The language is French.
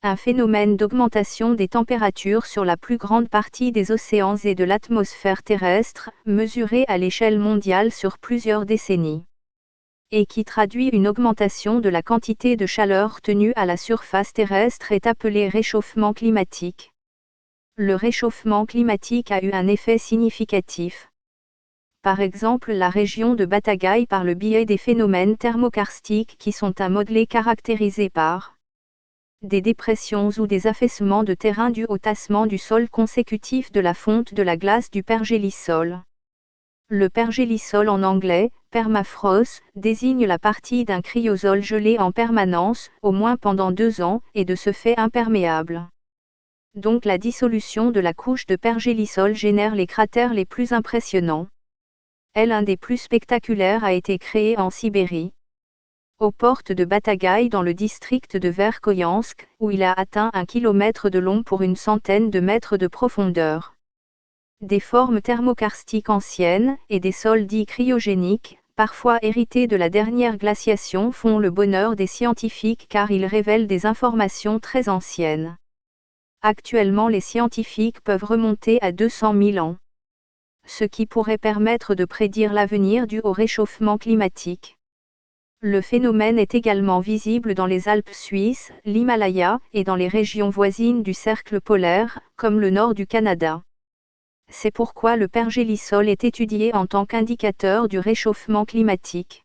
un phénomène d'augmentation des températures sur la plus grande partie des océans et de l'atmosphère terrestre, mesuré à l'échelle mondiale sur plusieurs décennies, et qui traduit une augmentation de la quantité de chaleur retenue à la surface terrestre est appelé réchauffement climatique. Le réchauffement climatique a eu un effet significatif. Par exemple, la région de Batagaï par le biais des phénomènes thermokarstiques qui sont un modelé caractérisé par des dépressions ou des affaissements de terrain dus au tassement du sol consécutif de la fonte de la glace du pergélisol. Le pergélisol en anglais, permafrost, désigne la partie d'un cryosol gelé en permanence, au moins pendant 2 ans, et de ce fait imperméable. Donc la dissolution de la couche de pergélisol génère les cratères les plus impressionnants. Un des plus spectaculaires a été créé en Sibérie, aux portes de Batagaï dans le district de Verkhoyansk, où il a atteint 1 km de long pour une centaine de mètres de profondeur. Des formes thermokarstiques anciennes, et des sols dits cryogéniques, parfois hérités de la dernière glaciation font le bonheur des scientifiques car ils révèlent des informations très anciennes. Actuellement les scientifiques peuvent remonter à 200 000 ans. Ce qui pourrait permettre de prédire l'avenir dû au réchauffement climatique. Le phénomène est également visible dans les Alpes suisses, l'Himalaya, et dans les régions voisines du cercle polaire, comme le nord du Canada. C'est pourquoi le pergélisol est étudié en tant qu'indicateur du réchauffement climatique.